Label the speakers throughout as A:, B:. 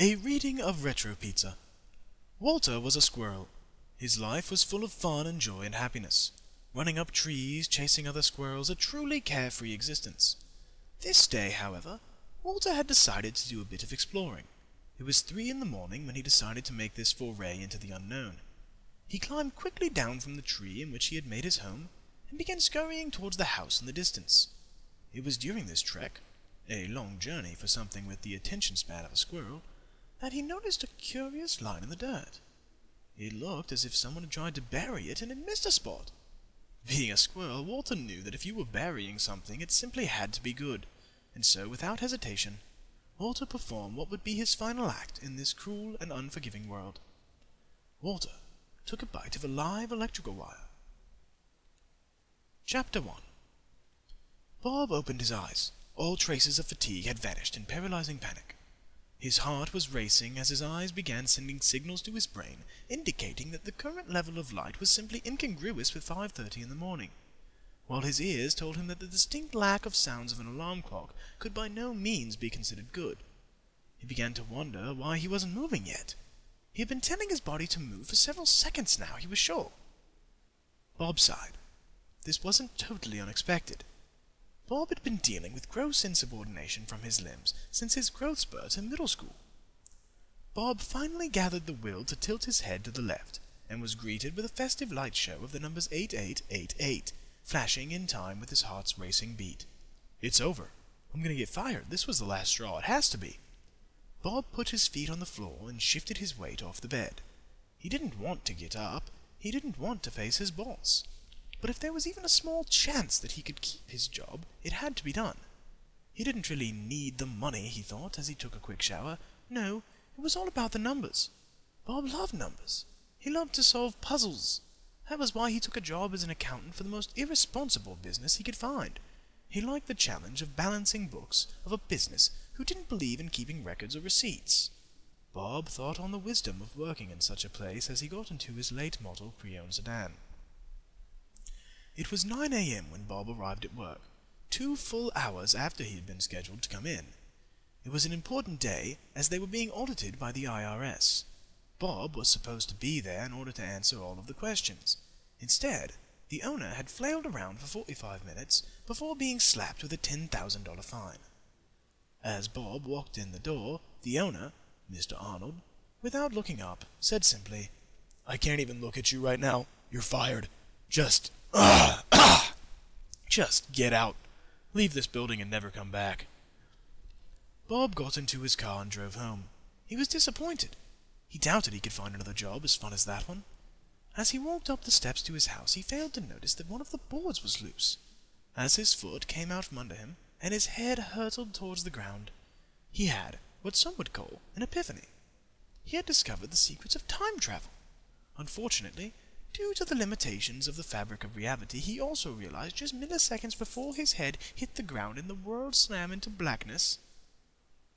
A: A reading of Retro Pizza. Walter was a squirrel. His life was full of fun and joy and happiness. Running up trees, chasing other squirrels, a truly carefree existence. This day, however, Walter had decided to do a bit of exploring. It was 3 in the morning when he decided to make this foray into the unknown. He climbed quickly down from the tree in which he had made his home, and began scurrying towards the house in the distance. It was during this trek, a long journey for something with the attention span of a squirrel, that he noticed a curious line in the dirt. It looked as if someone had tried to bury it and had missed a spot. Being a squirrel, Walter knew that if you were burying something, it simply had to be good, and so, without hesitation, Walter performed what would be his final act in this cruel and unforgiving world. Walter took a bite of a live electrical wire. Chapter 1. Bob opened his eyes. All traces of fatigue had vanished in paralyzing panic. His heart was racing as his eyes began sending signals to his brain, indicating that the current level of light was simply incongruous with 5:30 in the morning, while his ears told him that the distinct lack of sounds of an alarm clock could by no means be considered good. He began to wonder why he wasn't moving yet. He had been telling his body to move for several seconds now, he was sure. Bob sighed. This wasn't totally unexpected. Bob had been dealing with gross insubordination from his limbs since his growth spurt in middle school. Bob finally gathered the will to tilt his head to the left, and was greeted with a festive light show of the numbers 8888, flashing in time with his heart's racing beat. "It's over. I'm going to get fired. This was the last straw. It has to be." Bob put his feet on the floor and shifted his weight off the bed. He didn't want to get up. He didn't want to face his boss. But if there was even a small chance that he could keep his job, it had to be done. He didn't really need the money, he thought, as he took a quick shower. No, it was all about the numbers. Bob loved numbers. He loved to solve puzzles. That was why he took a job as an accountant for the most irresponsible business he could find. He liked the challenge of balancing books of a business who didn't believe in keeping records or receipts. Bob thought on the wisdom of working in such a place as he got into his late model pre-owned sedan. It was 9 a.m. when Bob arrived at work, 2 full hours after he had been scheduled to come in. It was an important day, as they were being audited by the IRS. Bob was supposed to be there in order to answer all of the questions. Instead, the owner had flailed around for 45 minutes before being slapped with a $10,000 fine. As Bob walked in the door, the owner, Mr. Arnold, without looking up, said simply, "I can't even look at you right now. You're fired. Just get out. Leave this building and never come back." Bob got into his car and drove home. He was disappointed. He doubted he could find another job as fun as that one. As he walked up the steps to his house, he failed to notice that one of the boards was loose. As his foot came out from under him, and his head hurtled towards the ground, he had what some would call an epiphany. He had discovered the secrets of time travel. Unfortunately, due to the limitations of the fabric of reality, he also realized just milliseconds before his head hit the ground and the world slammed into blackness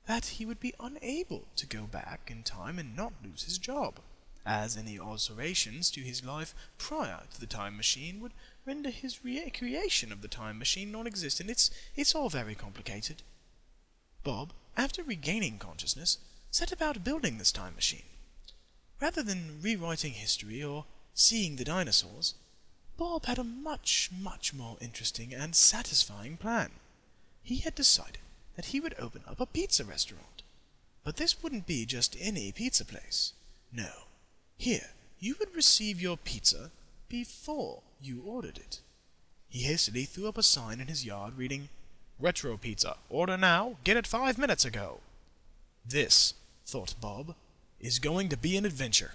A: that he would be unable to go back in time and not lose his job, as any alterations to his life prior to the time machine would render his creation of the time machine non-existent. It's all very complicated. Bob, after regaining consciousness, set about building this time machine. Rather than rewriting history or seeing the dinosaurs, Bob had a much more interesting and satisfying plan. He had decided that he would open up a pizza restaurant. But this wouldn't be just any pizza place. No. Here, you would receive your pizza before you ordered it. He hastily threw up a sign in his yard reading, "Retro Pizza. Order now. Get it 5 minutes ago." This, thought Bob, is going to be an adventure.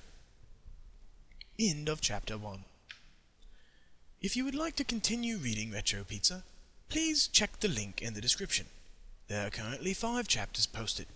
A: End of Chapter 1. If you would like to continue reading Retro Pizza, please check the link in the description. There are currently 5 chapters posted.